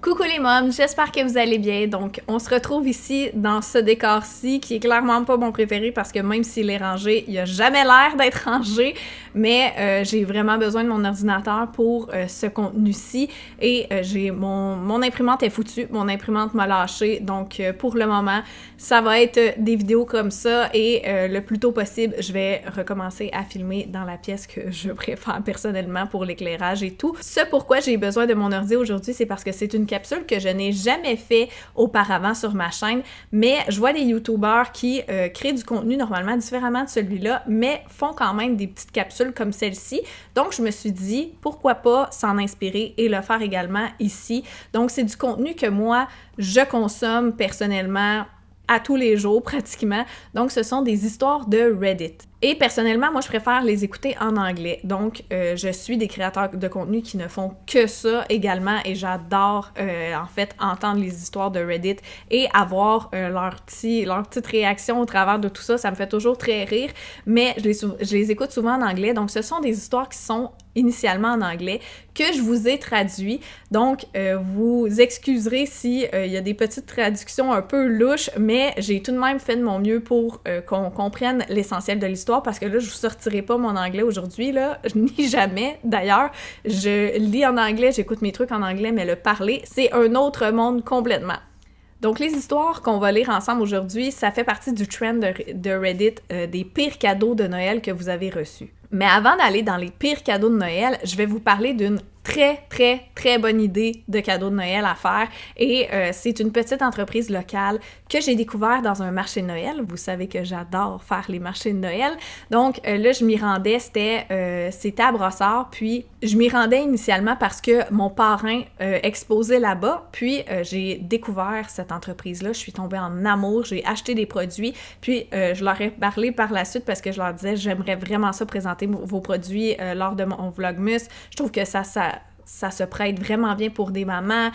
Coucou les mômes, j'espère que vous allez bien. Donc, on se retrouve ici dans ce décor-ci qui est clairement pas mon préféré parce que même s'il est rangé, il a jamais l'air d'être rangé, mais j'ai vraiment besoin de mon ordinateur pour ce contenu-ci et j'ai mon imprimante est foutue, mon imprimante m'a lâché, donc pour le moment, ça va être des vidéos comme ça et le plus tôt possible, je vais recommencer à filmer dans la pièce que je préfère personnellement pour l'éclairage et tout. Ce pourquoi j'ai besoin de mon ordi aujourd'hui, c'est parce que c'est une capsule que je n'ai jamais fait auparavant sur ma chaîne, mais je vois des youtubeurs qui créent du contenu normalement différemment de celui-là, mais font quand même des petites capsules comme celle-ci. Donc, je me suis dit, pourquoi pas s'en inspirer et le faire également ici. Donc, c'est du contenu que moi, je consomme personnellement à tous les jours pratiquement. Donc, ce sont des histoires de Reddit. Et personnellement, moi, je préfère les écouter en anglais. Donc, je suis des créateurs de contenu qui ne font que ça également et j'adore, en fait, entendre les histoires de Reddit et avoir leur petite réaction au travers de tout ça. Ça me fait toujours très rire, mais je les écoute souvent en anglais. Donc, ce sont des histoires qui sont initialement en anglais, que je vous ai traduit. Donc, vous excuserez si il y a des petites traductions un peu louches, mais j'ai tout de même fait de mon mieux pour qu'on comprenne l'essentiel de l'histoire, parce que là, je vous sortirai pas mon anglais aujourd'hui, là, ni jamais. D'ailleurs, je lis en anglais, j'écoute mes trucs en anglais, mais le parler, c'est un autre monde complètement. Donc, les histoires qu'on va lire ensemble aujourd'hui, ça fait partie du trend de Reddit des pires cadeaux de Noël que vous avez reçus. Mais avant d'aller dans les pires cadeaux de Noël, je vais vous parler d'une très bonne idée de cadeau de Noël à faire et c'est une petite entreprise locale que j'ai découvert dans un marché de Noël. Vous savez que j'adore faire les marchés de Noël. Donc là, je m'y rendais, c'était à Brossard, puis je m'y rendais initialement parce que mon parrain exposait là-bas, puis j'ai découvert cette entreprise-là, je suis tombée en amour, j'ai acheté des produits, puis je leur ai parlé par la suite parce que je leur disais j'aimerais vraiment ça présenter vos produits lors de mon Vlogmas. Je trouve que ça se prête vraiment bien pour des mamans,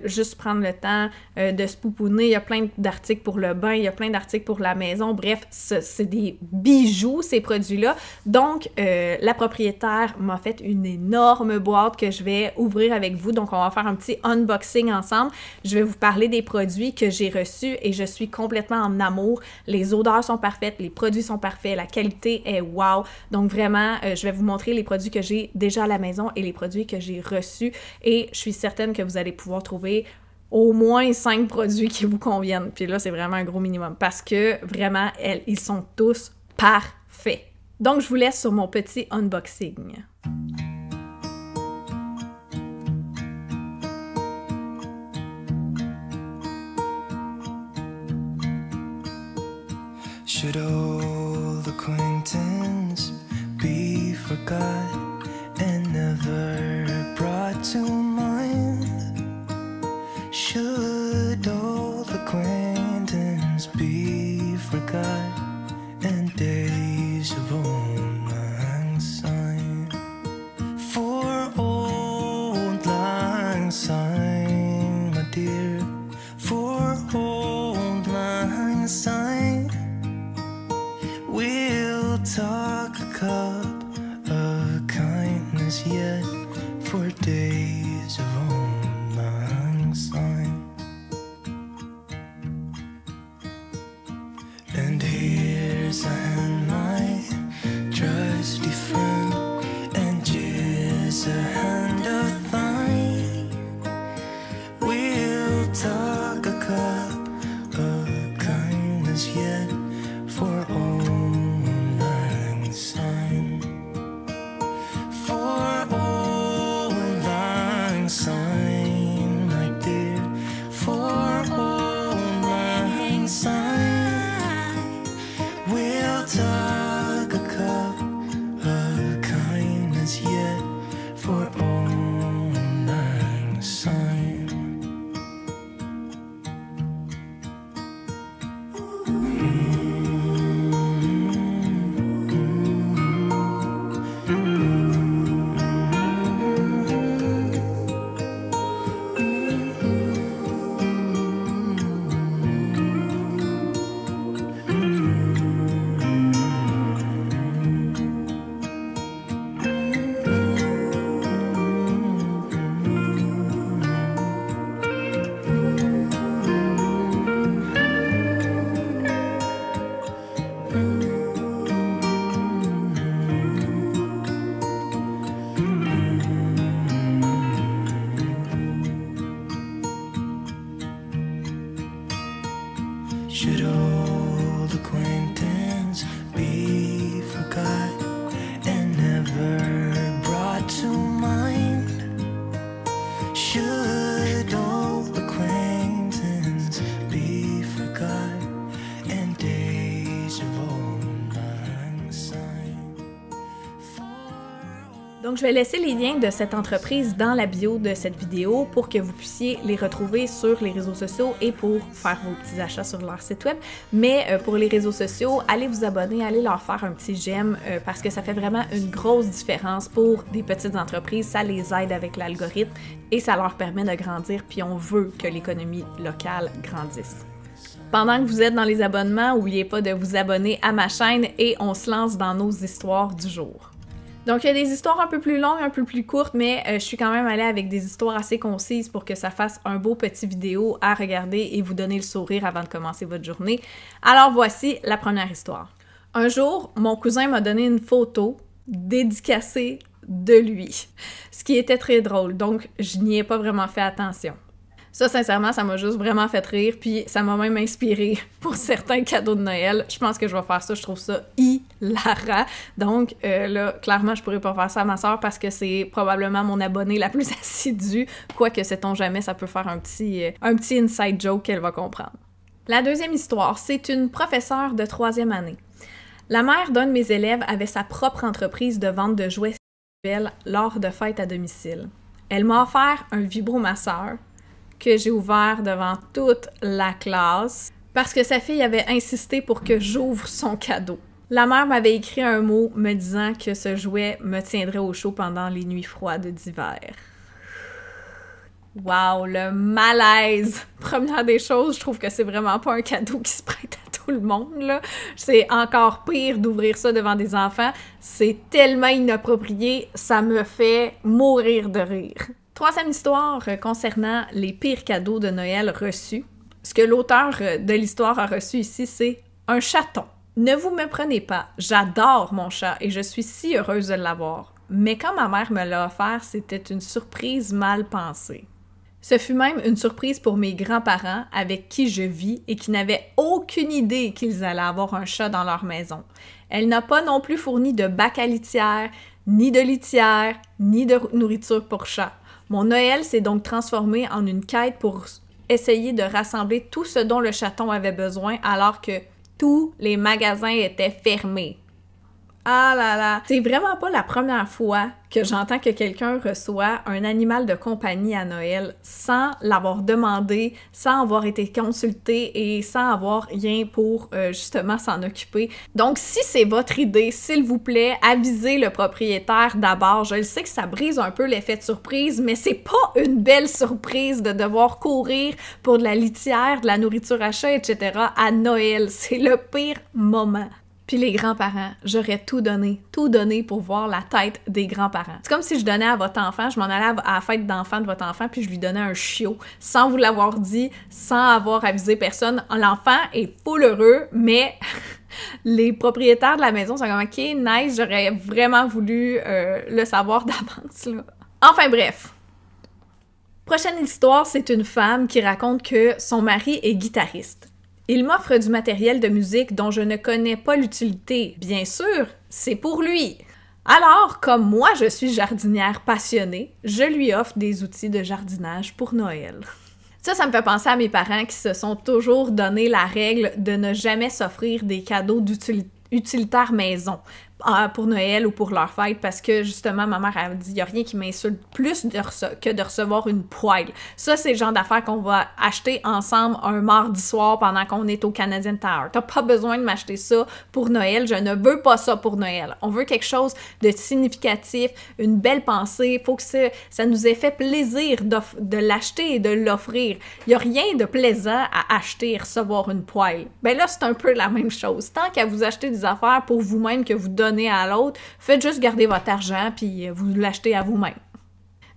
juste prendre le temps de se pouponner. Il y a plein d'articles pour le bain, il y a plein d'articles pour la maison. Bref, c'est des bijoux, ces produits-là. Donc, la propriétaire m'a fait une énorme boîte que je vais ouvrir avec vous. Donc, on va faire un petit unboxing ensemble. Je vais vous parler des produits que j'ai reçus et je suis complètement en amour. Les odeurs sont parfaites, les produits sont parfaits, la qualité est wow. Donc, vraiment, je vais vous montrer les produits que j'ai déjà à la maison et les produits que j'ai reçus et je suis certaine que vous allez pouvoir trouver au moins 5 produits qui vous conviennent. Puis là, c'est vraiment un gros minimum parce que vraiment, ils sont tous parfaits. Donc, je vous laisse sur mon petit unboxing. Should old acquaintance be forgot and never brought to mind? Should old acquaintance be forgot and days of old lang syne? For old lang syne, my dear, for old lang syne, we'll talk a cup of kindness yet for days of old lang syne. And here's a hand, my trusty friend, and here's a hand of thine. Should old acquaintance be forgot and never brought to mind? Should old acquaintance be forgot and days of old lang syne? Donc, je vais laisser les liens de cette entreprise dans la bio de cette vidéo pour que vous puissiez les retrouver sur les réseaux sociaux et pour faire vos petits achats sur leur site web. Mais pour les réseaux sociaux, allez vous abonner, allez leur faire un petit j'aime parce que ça fait vraiment une grosse différence pour des petites entreprises. Ça les aide avec l'algorithme et ça leur permet de grandir, puis on veut que l'économie locale grandisse. Pendant que vous êtes dans les abonnements, n'oubliez pas de vous abonner à ma chaîne et on se lance dans nos histoires du jour. Donc, il y a des histoires un peu plus longues, un peu plus courtes, mais je suis quand même allée avec des histoires assez concises pour que ça fasse un beau petit vidéo à regarder et vous donner le sourire avant de commencer votre journée. Alors, voici la première histoire. Un jour, mon cousin m'a donné une photo dédicacée de lui, ce qui était très drôle, donc je n'y ai pas vraiment fait attention. Ça, sincèrement, ça m'a juste vraiment fait rire, puis ça m'a même inspiré pour certains cadeaux de Noël. Je pense que je vais faire ça, je trouve ça hilarant. Donc là, clairement, je pourrais pas faire ça à ma soeur parce que c'est probablement mon abonnée la plus assidue. Quoique, sait-on jamais, ça peut faire un petit inside joke qu'elle va comprendre. La deuxième histoire, c'est une professeure de 3e année. La mère d'un de mes élèves avait sa propre entreprise de vente de jouets sexuels lors de fêtes à domicile. Elle m'a offert un vibromasseur que j'ai ouvert devant toute la classe parce que sa fille avait insisté pour que j'ouvre son cadeau. La mère m'avait écrit un mot me disant que ce jouet me tiendrait au chaud pendant les nuits froides d'hiver. Wow, le malaise! Première des choses, je trouve que c'est vraiment pas un cadeau qui se prête à tout le monde, là. C'est encore pire d'ouvrir ça devant des enfants. C'est tellement inapproprié, ça me fait mourir de rire. Troisième histoire concernant les pires cadeaux de Noël reçus. Ce que l'auteur de l'histoire a reçu ici, c'est un chaton. Ne vous méprenez pas, j'adore mon chat et je suis si heureuse de l'avoir. Mais quand ma mère me l'a offert, c'était une surprise mal pensée. Ce fut même une surprise pour mes grands-parents avec qui je vis et qui n'avaient aucune idée qu'ils allaient avoir un chat dans leur maison. Elle n'a pas non plus fourni de bac à litière, ni de litière, ni de nourriture pour chat. Mon Noël s'est donc transformé en une quête pour essayer de rassembler tout ce dont le chaton avait besoin alors que tous les magasins étaient fermés. Ah là là! C'est vraiment pas la première fois que j'entends que quelqu'un reçoit un animal de compagnie à Noël sans l'avoir demandé, sans avoir été consulté et sans avoir rien pour justement s'en occuper. Donc, si c'est votre idée, s'il vous plaît, avisez le propriétaire d'abord. Je le sais que ça brise un peu l'effet de surprise, mais c'est pas une belle surprise de devoir courir pour de la litière, de la nourriture à chat, etc. à Noël. C'est le pire moment. Puis les grands-parents, j'aurais tout donné pour voir la tête des grands-parents. C'est comme si je donnais à votre enfant, je m'en allais à la fête d'enfant de votre enfant, puis je lui donnais un chiot, sans vous l'avoir dit, sans avoir avisé personne. L'enfant est full heureux, mais les propriétaires de la maison sont comme « Ok, nice, j'aurais vraiment voulu le savoir d'avance. » là. Enfin bref. Prochaine histoire, c'est une femme qui raconte que son mari est guitariste. Il m'offre du matériel de musique dont je ne connais pas l'utilité. Bien sûr, c'est pour lui. Alors, comme moi je suis jardinière passionnée, je lui offre des outils de jardinage pour Noël. Ça me fait penser à mes parents qui se sont toujours donné la règle de ne jamais s'offrir des cadeaux utilitaires maison pour Noël ou pour leur fête parce que justement ma mère a dit il n'y a rien qui m'insulte plus que de recevoir une poêle. Ça c'est le genre d'affaires qu'on va acheter ensemble un mardi soir pendant qu'on est au Canadian Tower. T'as pas besoin de m'acheter ça pour Noël, je ne veux pas ça pour Noël. On veut quelque chose de significatif, une belle pensée, faut que ça nous ait fait plaisir de l'acheter et de l'offrir. Il n'y a rien de plaisant à acheter et recevoir une poêle. Ben là c'est un peu la même chose. Tant qu'à vous acheter des affaires pour vous-même que vous donnez à l'autre, faites juste garder votre argent puis vous l'achetez à vous-même.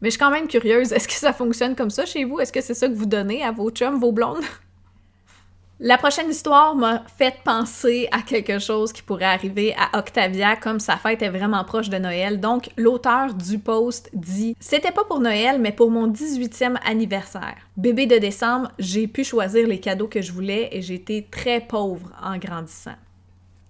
Mais je suis quand même curieuse, est-ce que ça fonctionne comme ça chez vous? Est-ce que c'est ça que vous donnez à vos chums, vos blondes? La prochaine histoire m'a fait penser à quelque chose qui pourrait arriver à Octavia, comme sa fête est vraiment proche de Noël. Donc, l'auteur du post dit « C'était pas pour Noël, mais pour mon 18e anniversaire. Bébé de décembre, j'ai pu choisir les cadeaux que je voulais et j'ai été très pauvre en grandissant.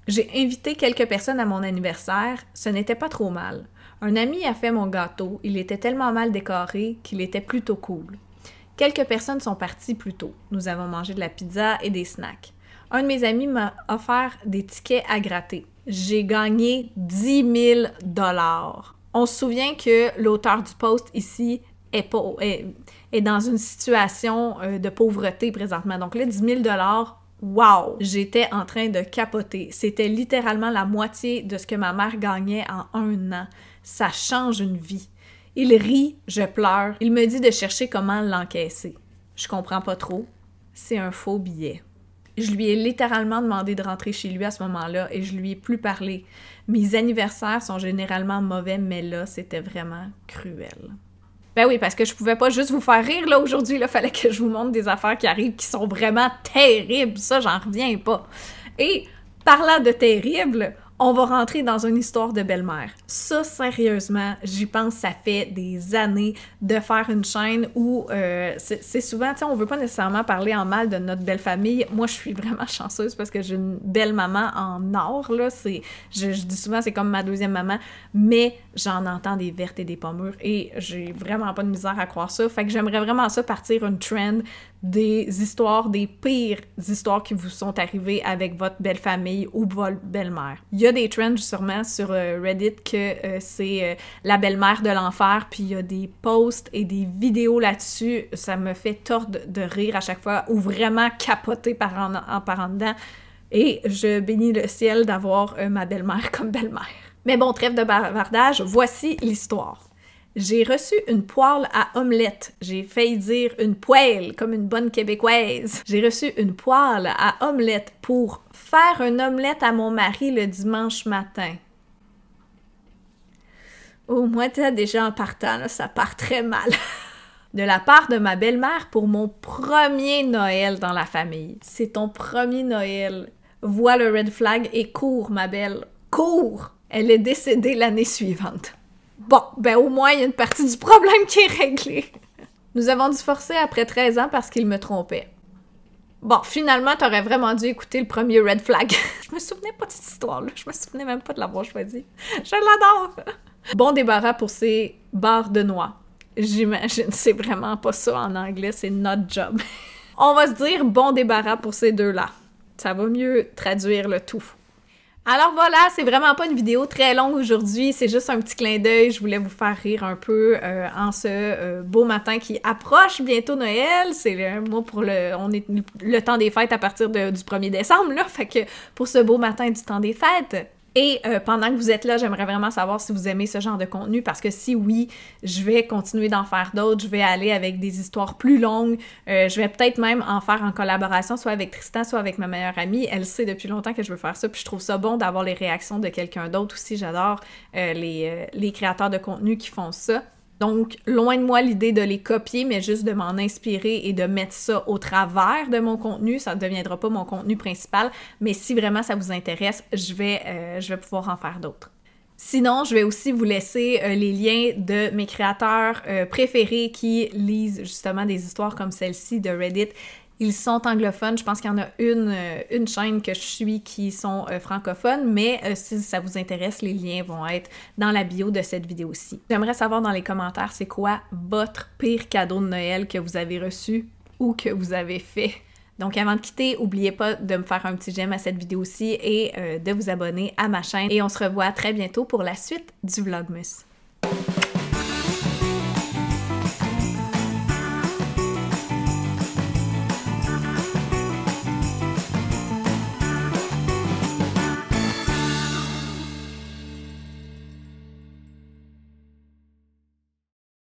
J'ai invité quelques personnes à mon anniversaire, ce n'était pas trop mal. Un ami a fait mon gâteau, il était tellement mal décoré qu'il était plutôt cool. Quelques personnes sont parties plus tôt. Nous avons mangé de la pizza et des snacks. Un de mes amis m'a offert des tickets à gratter. J'ai gagné 10 000 $. On se souvient que l'auteur du post ici est dans une situation de pauvreté présentement. Donc là, 10 000 $, wow! J'étais en train de capoter. C'était littéralement la moitié de ce que ma mère gagnait en 1 an. Ça change une vie. Il rit, je pleure. Il me dit de chercher comment l'encaisser. Je comprends pas trop. C'est un faux billet. Je lui ai littéralement demandé de rentrer chez lui à ce moment-là et je lui ai plus parlé. Mes anniversaires sont généralement mauvais, mais là, c'était vraiment cruel. Ben oui, parce que je pouvais pas juste vous faire rire, là, aujourd'hui. Il fallait que je vous montre des affaires qui arrivent qui sont vraiment terribles. Ça, j'en reviens pas. Et, parlant de terrible, on va rentrer dans une histoire de belle-mère. Ça, sérieusement, j'y pense, ça fait des années de faire une chaîne où c'est souvent, tu sais, on veut pas nécessairement parler en mal de notre belle famille. Moi, je suis vraiment chanceuse parce que j'ai une belle maman en or, là. Je dis souvent, c'est comme ma deuxième maman, mais j'en entends des vertes et des pas mûres et j'ai vraiment pas de misère à croire ça. Fait que j'aimerais vraiment ça partir une trend des histoires, des pires histoires qui vous sont arrivées avec votre belle famille ou votre belle-mère. Il y a des trends sûrement sur Reddit que c'est la belle-mère de l'enfer, puis il y a des posts et des vidéos là-dessus. Ça me fait tordre de rire à chaque fois ou vraiment capoter en parlant dedans. Et je bénis le ciel d'avoir ma belle-mère comme belle-mère. Mais bon, trêve de bavardage, voici l'histoire. J'ai reçu une poêle à omelette. J'ai failli dire une poêle, comme une bonne québécoise. J'ai reçu une poêle à omelette pour faire une omelette à mon mari le dimanche matin. Oh, moi, déjà en partant, là, ça part très mal. De la part de ma belle-mère pour mon premier Noël dans la famille. C'est ton premier Noël. Vois le red flag et cours, ma belle. Cours! Elle est décédée l'année suivante. Bon, ben au moins, il y a une partie du problème qui est réglée. Nous avons divorcé après 13 ans parce qu'il me trompait. Bon, finalement, t'aurais vraiment dû écouter le premier red flag. Je me souvenais pas de cette histoire-là. Je me souvenais même pas de l'avoir choisi. Je l'adore! Bon débarras pour ces barres de noix. J'imagine, c'est vraiment pas ça en anglais, c'est notre job. On va se dire bon débarras pour ces deux-là. Ça va mieux traduire le tout. Alors voilà, c'est vraiment pas une vidéo très longue aujourd'hui, c'est juste un petit clin d'œil, je voulais vous faire rire un peu en ce beau matin qui approche bientôt Noël, c'est le mois pour on est le temps des fêtes à partir du 1er décembre, là, fait que pour ce beau matin du temps des fêtes. Et pendant que vous êtes là, j'aimerais vraiment savoir si vous aimez ce genre de contenu, parce que si oui, je vais continuer d'en faire d'autres, je vais aller avec des histoires plus longues, je vais peut-être même en faire en collaboration, soit avec Tristan, soit avec ma meilleure amie. Elle sait depuis longtemps que je veux faire ça, puis je trouve ça bon d'avoir les réactions de quelqu'un d'autre aussi. J'adore les créateurs de contenu qui font ça. Donc, loin de moi l'idée de les copier, mais juste de m'en inspirer et de mettre ça au travers de mon contenu. Ça ne deviendra pas mon contenu principal, mais si vraiment ça vous intéresse, je vais pouvoir en faire d'autres. Sinon, je vais aussi vous laisser les liens de mes créateurs préférés qui lisent justement des histoires comme celle-ci de Reddit. Ils sont anglophones, je pense qu'il y en a une chaîne que je suis qui sont francophones, mais si ça vous intéresse, les liens vont être dans la bio de cette vidéo-ci. J'aimerais savoir dans les commentaires, c'est quoi votre pire cadeau de Noël que vous avez reçu ou que vous avez fait. Donc avant de quitter, n'oubliez pas de me faire un petit j'aime à cette vidéo-ci et de vous abonner à ma chaîne. Et on se revoit très bientôt pour la suite du Vlogmas.